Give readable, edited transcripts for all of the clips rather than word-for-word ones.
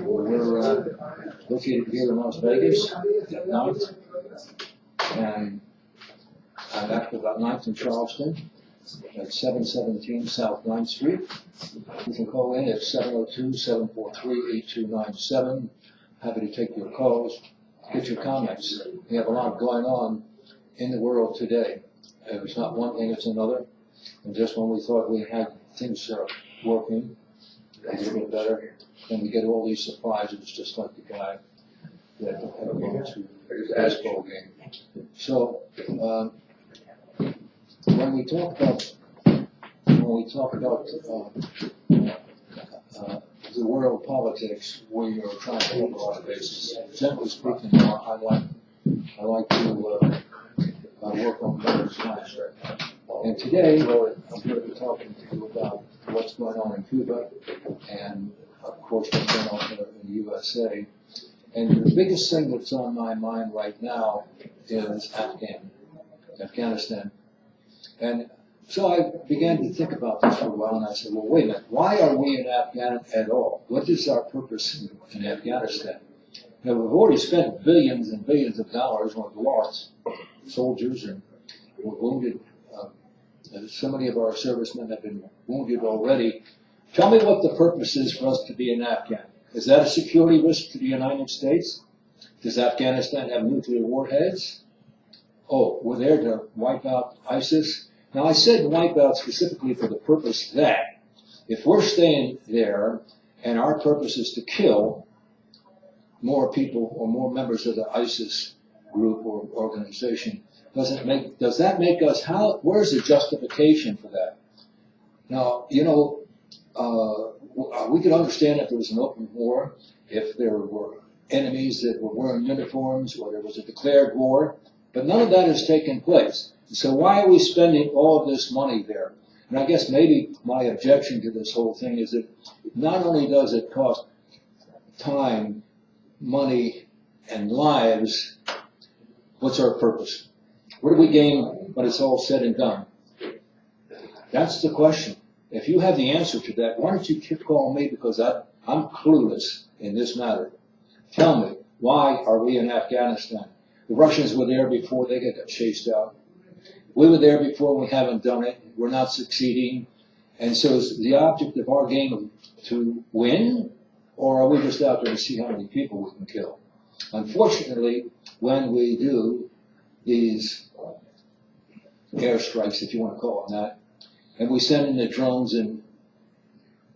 We're located here in Las Vegas at 9th, and I'm actually about 9th in Charleston at 717 South 9th Street. You can call in at 702-743-8297. Happy to take your calls, get your comments. We have a lot going on in the world today. It's not one thing, it's another. And just when we thought we had things working a little bit better, then we get all these surprises, just like the guy that had to go to his baseball game. So when we talk about the world politics, we are trying to cover a lot of bases. Generally speaking, I like to work on better science. And today, I'm going to be talking to you about what's going on in Cuba and, of course, what's going on here in the USA. And the biggest thing that's on my mind right now is Afghanistan. And so I began to think about this for a while, and I said, well, wait a minute, why are we in Afghanistan at all? What is our purpose in Afghanistan? Now, we've already spent billions and billions of dollars on lost soldiers, and we're wounded. So many of our servicemen have been wounded already. Tell me what the purpose is for us to be in Afghanistan. Is that a security risk to the United States? Does Afghanistan have nuclear warheads? Oh, we're there to wipe out ISIS? Now, I said wipe out specifically for the purpose that if we're staying there and our purpose is to kill more people or more members of the ISIS group or organization, does that make us, where's the justification for that? Now, we could understand if there was an open war, if there were enemies that were wearing uniforms, or there was a declared war, but none of that has taken place. So why are we spending all of this money there? And I guess maybe my objection to this whole thing is that not only does it cost time, money, and lives, what's our purpose? What do we gain when it's all said and done? That's the question. If you have the answer to that, why don't you call me, because I'm clueless in this matter. Tell me, why are we in Afghanistan? The Russians were there before they got chased out. We were there before, we haven't done it. We're not succeeding. And so is the object of our game to win, or are we just out there to see how many people we can kill? Unfortunately, when we do these airstrikes, if you want to call them that, and we send in the drones and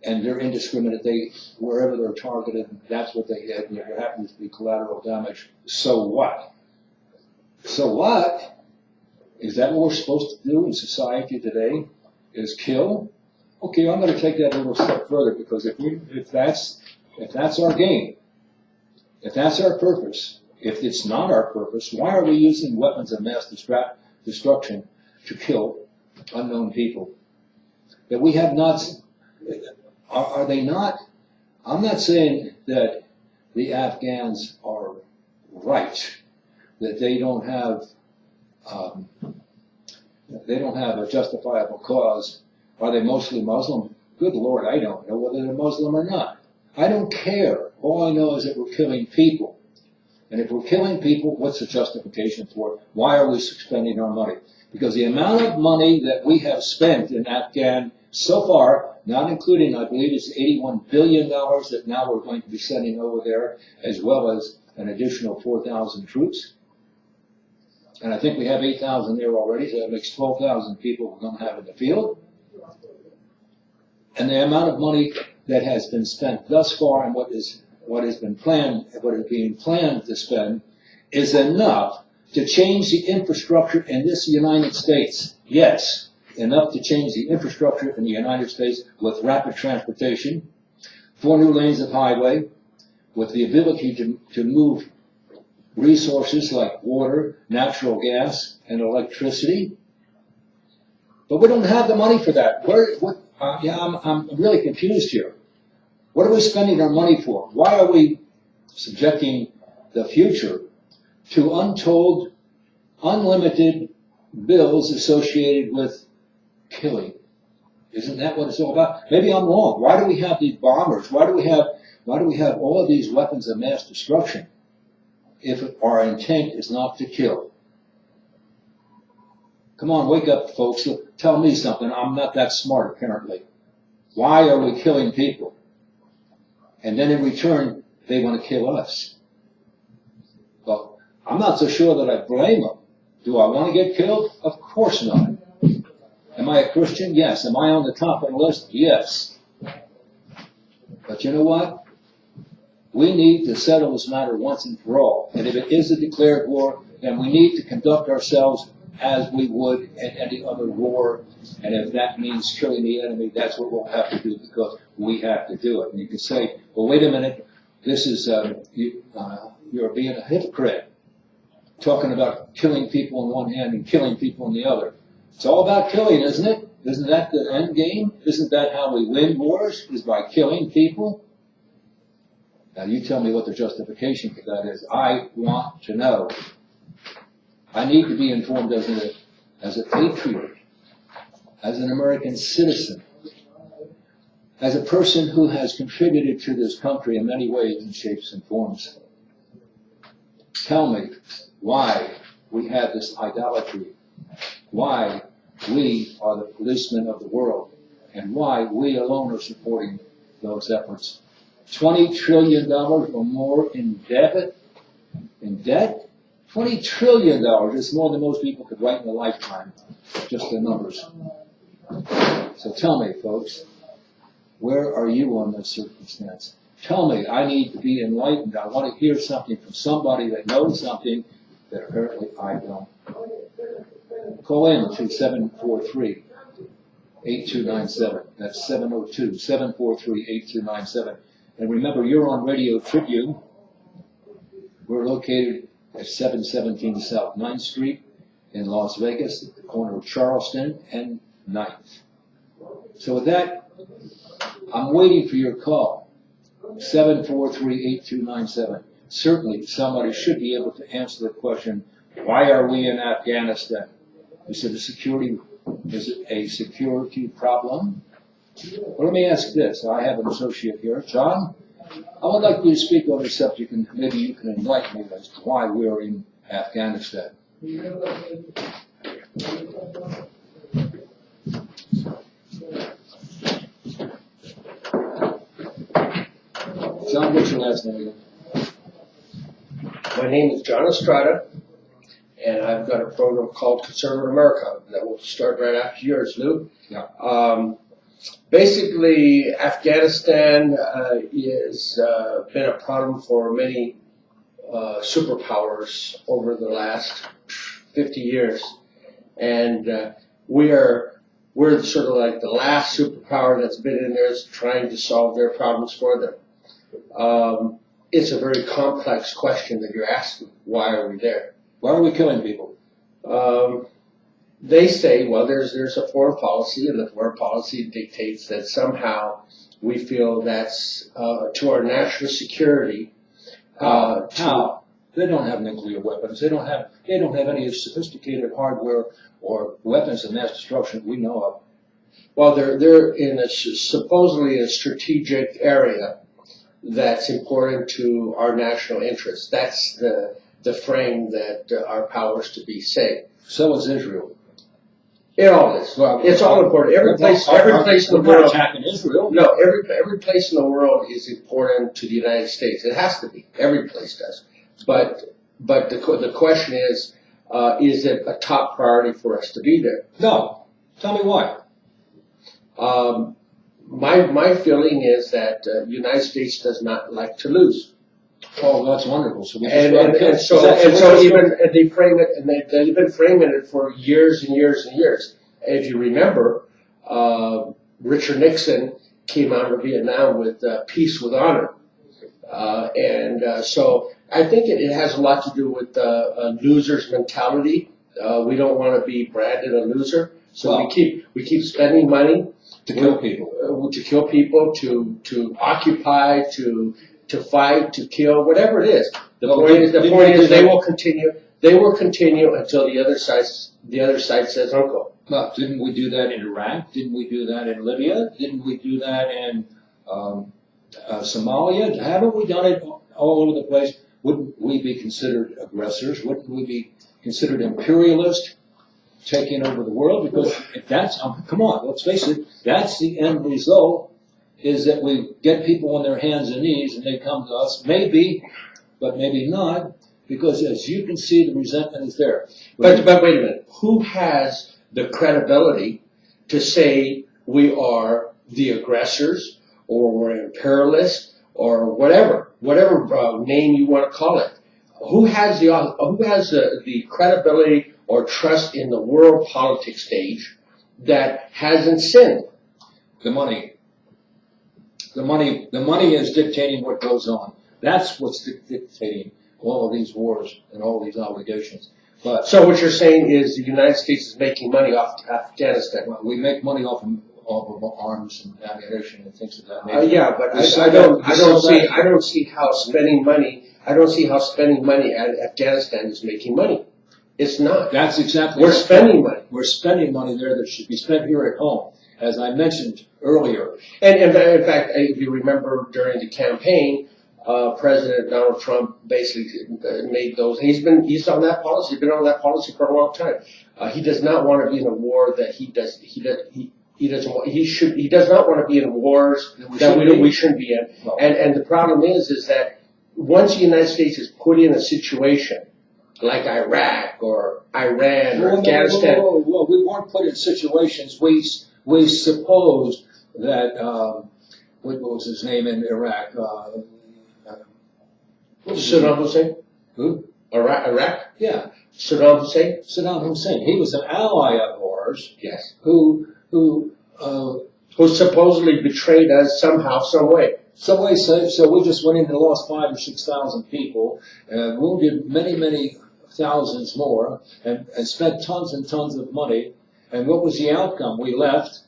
they're indiscriminate, wherever they're targeted, that's what they hit, and there happens to be collateral damage. So what? So what? Is that what we're supposed to do in society today? Is kill? Okay, I'm going to take that a little step further, because if that's our game, if that's our purpose, if it's not our purpose, why are we using weapons of mass destruction to kill unknown people? That we have not, are they not, I'm not saying that the Afghans are right, that they don't have a justifiable cause. Are they mostly Muslim? Good Lord, I don't know whether they're Muslim or not. I don't care. All I know is that we're killing people. And if we're killing people, what's the justification for it? Why are we spending our money? Because the amount of money that we have spent in Afghan so far, not including, I believe it's $81 billion that now we're going to be sending over there, as well as an additional 4,000 troops. And I think we have 8,000 there already, so that makes 12,000 people we're going to have in the field. And the amount of money that has been spent thus far and what is being planned to spend is enough to change the infrastructure in this United States. Yes, enough to change the infrastructure in the United States with rapid transportation, 4 new lanes of highway, with the ability to move resources like water, natural gas, and electricity. But we don't have the money for that. I'm really confused here. What are we spending our money for? Why are we subjecting the future to untold, unlimited bills associated with killing? Isn't that what it's all about? Maybe I'm wrong. Why do we have these bombers? Why do we have Why do we have all of these weapons of mass destruction if our intent is not to kill? Come on, wake up, folks. Tell me something. I'm not that smart, apparently. Why are we killing people? And then in return, they want to kill us. Well, I'm not so sure that I blame them. Do I want to get killed? Of course not. Am I a Christian? Yes. Am I on the top of the list? Yes. But you know what? We need to settle this matter once and for all. And if it is a declared war, then we need to conduct ourselves as we would in any other war. And if that means killing the enemy, that's what we'll have to do, because we have to do it. And you can say, well, wait a minute, this is, you're being a hypocrite, talking about killing people in one hand and killing people in the other. It's all about killing, isn't it? Isn't that the end game? Isn't that how we win wars, is by killing people? Now you tell me what the justification for that is. I want to know. I need to be informed as a patriot, as an American citizen, as a person who has contributed to this country in many ways and shapes and forms. Tell me why we have this idolatry, why we are the policemen of the world, and why we alone are supporting those efforts. $20 trillion or more in debt? $20 trillion is more than most people could write in a lifetime, just the numbers. So tell me, folks, where are you on this circumstance? Tell me, I need to be enlightened. I want to hear something from somebody that knows something that apparently I don't. Call in to 743-8297. That's 702-743-8297. And remember, you're on Radio Tribune. We're located at 717 South 9th Street in Las Vegas, at the corner of Charleston and 9th. So with that, I'm waiting for your call. 743-8297. Certainly, somebody should be able to answer the question, why are we in Afghanistan? Is it a security problem? Well, let me ask this. I have an associate here. John, I would like you to speak on this subject, and maybe you can enlighten me as to why we're in Afghanistan. John, what's your last name again? My name is John Estrada, and I've got a program called Conservative America that will start right after yours, Lou. Yeah. Basically, Afghanistan is been a problem for many superpowers over the last 50 years, and we're sort of like the last superpower that's been in there is trying to solve their problems for them. It's a very complex question that you're asking. Why are we there? Why are we killing people? They say, well, there's a foreign policy, and the foreign policy dictates that somehow we feel that's to our national security. How? They don't have nuclear weapons. They don't have any sophisticated hardware or weapons of mass destruction we know of. Well, they're in supposedly a strategic area that's important to our national interests. That's the frame that our powers to be say. So is Israel. It all is. It's all important. Every place in the world. Attacking Israel. No, every place in the world is important to the United States. It has to be. Every place does. But the question is it a top priority for us to be there? No. Tell me why. My feeling is that the United States does not like to lose. Oh, that's wonderful. So they've been framing it for years and years and years. If you remember, Richard Nixon came out of Vietnam with peace with honor, so I think it has a lot to do with a loser's mentality. We don't want to be branded a loser, so we keep spending money to kill people, to occupy, to fight, to kill, whatever it is. The point is they will continue. They will continue until the other side says uncle. Well, didn't we do that in Iraq? Didn't we do that in Libya? Didn't we do that in Somalia, haven't we done it all over the place? Wouldn't we be considered aggressors? Wouldn't we be considered imperialist, taking over the world? Because if that's, come on, let's face it, that's the end result, is that we get people on their hands and knees and they come to us, maybe, but maybe not, because as you can see, the resentment is there. But wait a minute, who has the credibility to say we are the aggressors, or we're imperialists, or whatever name you want to call it? Who has the credibility or trust in the world politics stage that hasn't sinned? The money is dictating what goes on. That's what's dictating all of these wars and all these obligations. But so what you're saying is the United States is making money off Afghanistan. We make money off of arms and ammunition and things of that nature. Yeah, but I don't see how spending money at Afghanistan is making money. It's not. That's exactly. We're spending money. We're spending money there that should be spent here at home, as I mentioned earlier. And in fact, if you remember during the campaign, President Donald Trump basically made those. He's on that policy. Been on that policy for a long time. He does not want to be in a war that he does not want to be in wars that we shouldn't be in. No. And the problem is that once the United States is put in a situation like Iraq or Iran or Afghanistan. Well, we weren't put in situations. We supposed that what was his name in Iraq? Saddam Hussein. Who? Iraq. Yeah. Saddam Hussein. Saddam Hussein. He was an ally of ours. Yes. Who supposedly betrayed us somehow, some way. So we just went in and lost 5,000 or 6,000 people, and wounded many thousands more, and spent tons and tons of money. And what was the outcome? We left.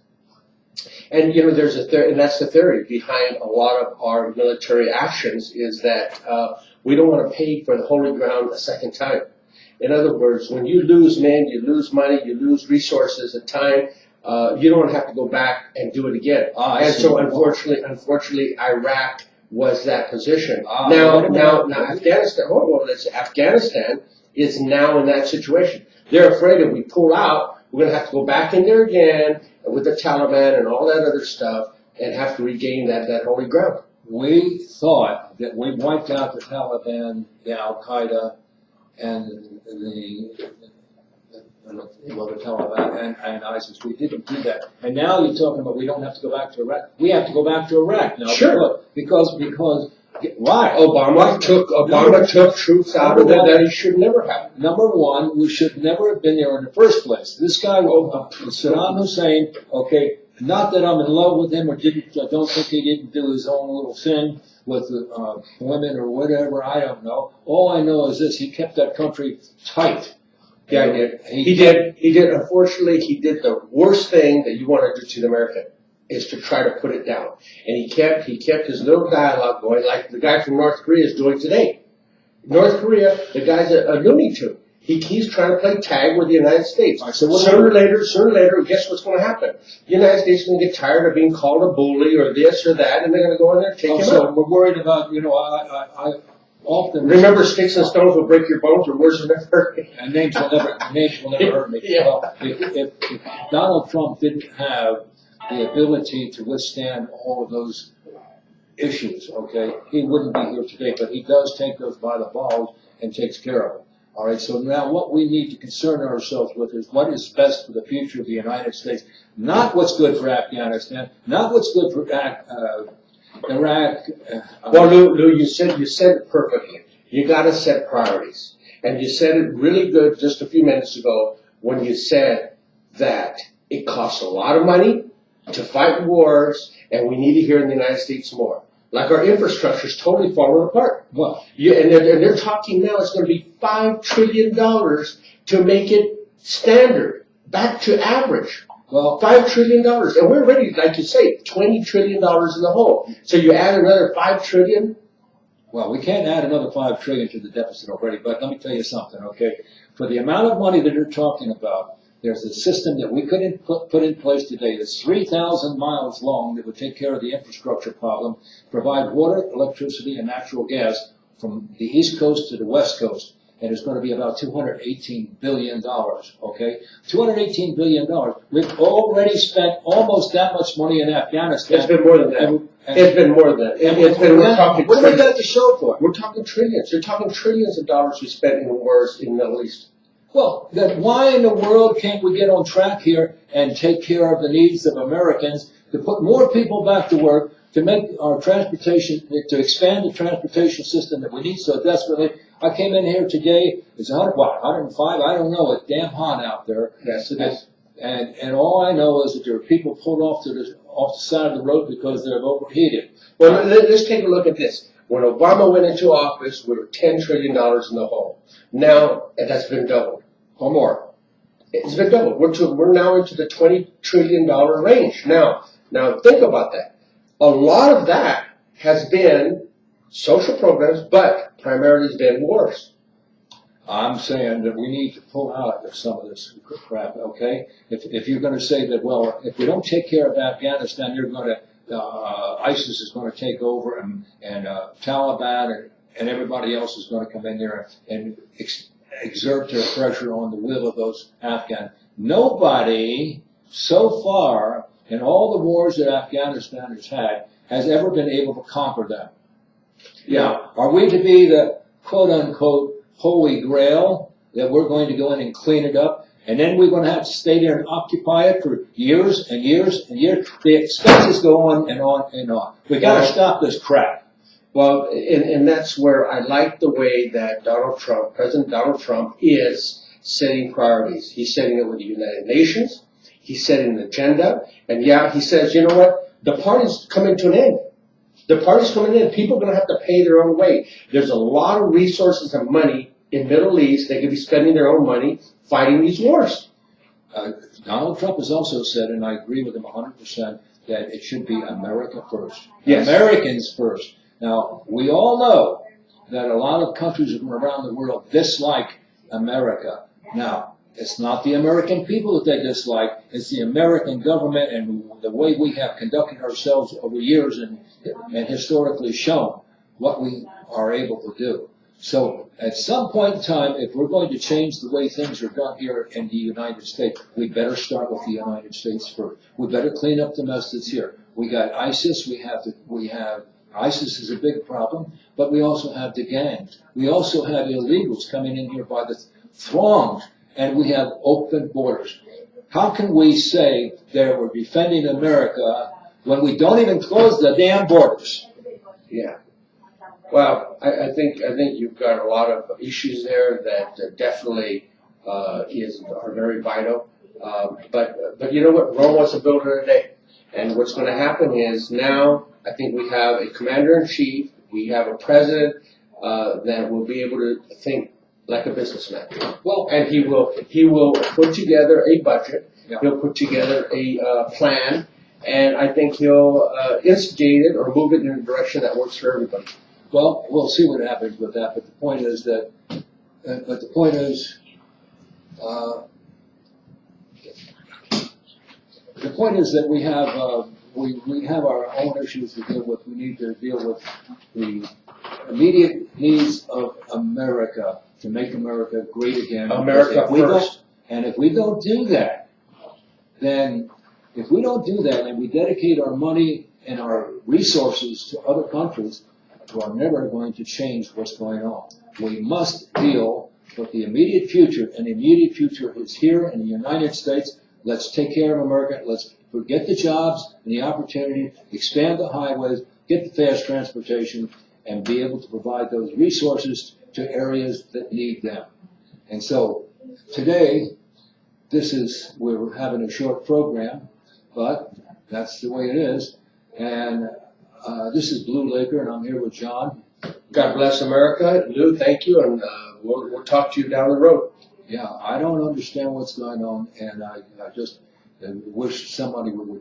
And there's and that's the theory behind a lot of our military actions, is that we don't want to pay for the holy ground a second time. In other words, when you lose men, you lose money, you lose resources and time. You don't have to go back and do it again. And so, unfortunately, Iraq was that position. Now, Afghanistan. Afghanistan is now in that situation. They're afraid if we pull out, we're going to have to go back in there again with the Taliban and all that other stuff, and have to regain that holy ground. We thought that we wiped out the Taliban, the Al Qaeda, and the Taliban and ISIS. We didn't do that. And now you're talking about we don't have to go back to Iraq. We have to go back to Iraq now. Sure. Because why? Obama took troops out of there that he should never have. Number one, we should never have been there in the first place. This guy, Saddam Hussein, okay, not that I'm in love with him or I don't think he didn't do his own little thing with women or whatever, I don't know. All I know is this, he kept that country tight. Yeah, he did. He did. Unfortunately, he did the worst thing that you want to do to an American, is to try to put it down. And he kept his little dialogue going, like the guy from North Korea is doing today. North Korea, the guy's a Looney Tune. He's trying to play tag with the United States. Sooner or later, guess what's going to happen? The United States is going to get tired of being called a bully or this or that, and they're going to go in there and take him out. So we're worried about, I often remember sticks and stones will break your bones, or words will never hurt me. And names will never hurt me. Yeah. Well, if Donald Trump didn't have the ability to withstand all of those issues, okay, he wouldn't be here today. But he does take those by the balls and takes care of them. All right. So now what we need to concern ourselves with is what is best for the future of the United States, not what's good for Afghanistan, not what's good for Iraq. Well, Lou, you said it perfectly. You got to set priorities, and you said it really good just a few minutes ago when you said that it costs a lot of money to fight wars, and we need to hear in the United States more. Like our infrastructure is totally falling apart. Well, and they're talking now it's going to be $5 trillion to make it standard, back to average. Well, $5 trillion, and we're already, like you say, $20 trillion in the hole. So you add another $5 trillion. Well, we can't add another $5 trillion to the deficit already. But let me tell you something, okay? For the amount of money that you're talking about, There's a system that we couldn't put in place today that's 3,000 miles long that would take care of the infrastructure problem, provide water, electricity, and natural gas from the East Coast to the West Coast. And it's going to be about $218 billion, okay? $218 billion. We've already spent almost that much money in Afghanistan. It's been more than that. It's been more than that. We're talking what do we got to show for it? We're talking trillions. You're talking trillions of dollars we spent in wars in the Middle East. Well, then why in the world can't we get on track here and take care of the needs of Americans, to put more people back to work, to make our transportation, to expand the transportation system that we need so desperately? I came in here today, it's 105? I don't know, it's damn hot out there. Yes, it is. And all I know is that there are people pulled off the side of the road because they're overheated. Well, let's take a look at this. When Obama went into office, we were $10 trillion in the hole. Now, that's been doubled or more. It's been doubled. We're now into the $20 trillion range. Now think about that. A lot of that has been social programs, but primarily it's been wars. I'm saying that we need to pull out of some of this crap, okay? If you're going to say that, well, if we don't take care of Afghanistan, you're going to, ISIS is going to take over, and Taliban and everybody else is going to come in there and exert their pressure on the will of those Afghans. Nobody so far in all the wars that Afghanistan has had has ever been able to conquer them. Now, are we to be the quote-unquote holy grail that we're going to go in and clean it up, and then we're going to have to stay there and occupy it for years and years and years? The expenses go on and on and on. We got to stop this crap. Well, and that's where I like the way that President Donald Trump is setting priorities. He's setting it with the United Nations. He's setting an agenda. And yeah, he says, you know what? The party's coming to an end. The party's coming in. People are going to have to pay their own way. There's a lot of resources and money in Middle East. They could be spending their own money fighting these wars. Donald Trump has also said, and I agree with him 100%, that it should be America first. Yes. Americans first. Now, we all know that a lot of countries around the world dislike America. Now, it's not the American people that they dislike, it's the American government and the way we have conducted ourselves over years and historically shown what we are able to do. So, at some point in time, if we're going to change the way things are done here in the United States, we better start with the United States first. We better clean up the mess that's here. We got ISIS, we have ISIS is a big problem, but we also have the gangs. We also have illegals coming in here by the throngs, and we have open borders. How can we say that we're defending America when we don't even close the damn borders? Yeah. Well, I think you've got a lot of issues there that definitely are very vital. But you know what? Rome was built in a day. And what's going to happen is now I think we have a commander-in-chief, we have a president that will be able to think like a businessman. Well, and he will put together a budget. Yeah. He'll put together a plan, and I think he'll instigate it or move it in a direction that works for everybody. Well, we'll see what happens with that. But the point is that, we have our own issues to deal with. We need to deal with the immediate needs of America to make America great again. America first. And if we don't do that, and we dedicate our money and our resources to other countries, we're never going to change what's going on. We must deal with the immediate future, and the immediate future is here in the United States. Let's take care of America. Let's forget the jobs and the opportunity, expand the highways, get the fast transportation, and be able to provide those resources to areas that need them. And so today, we're having a short program, but that's the way it is. And this is Blu Laker, and I'm here with John. God bless America. Lou, thank you, and we'll talk to you down the road. Yeah, I don't understand what's going on, and I just wish somebody would.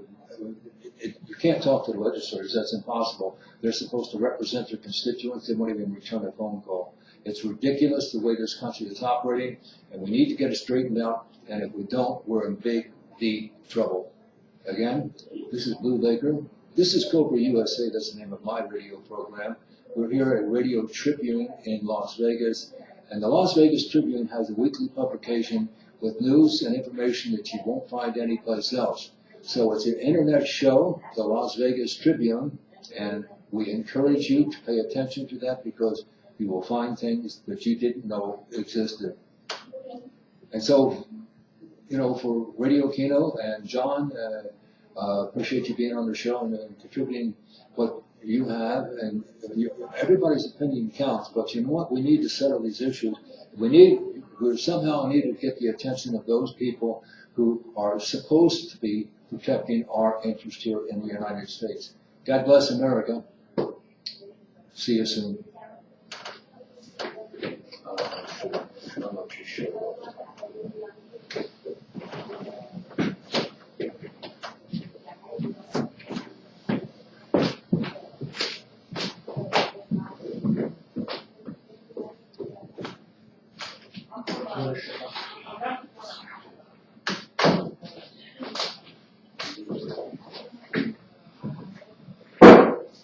You can't talk to the legislators. That's impossible. They're supposed to represent their constituents. They won't even return a phone call. It's ridiculous the way this country is operating, and we need to get it straightened out, and if we don't, we're in big, deep trouble. Again, this is Blu Laker. This is Cobra USA, that's the name of my radio program. We're here at Radio Tribune in Las Vegas, and the Las Vegas Tribune has a weekly publication with news and information that you won't find anyplace else. So it's an internet show, the Las Vegas Tribune, and we encourage you to pay attention to that because you will find things that you didn't know existed. And so, you know, for Radio Kino and John, appreciate you being on the show and contributing what you have. And everybody's opinion counts, but you know what? We need to settle these issues. We somehow need to get the attention of those people who are supposed to be protecting our interest here in the United States. God bless America. See you soon. I'm not too sure.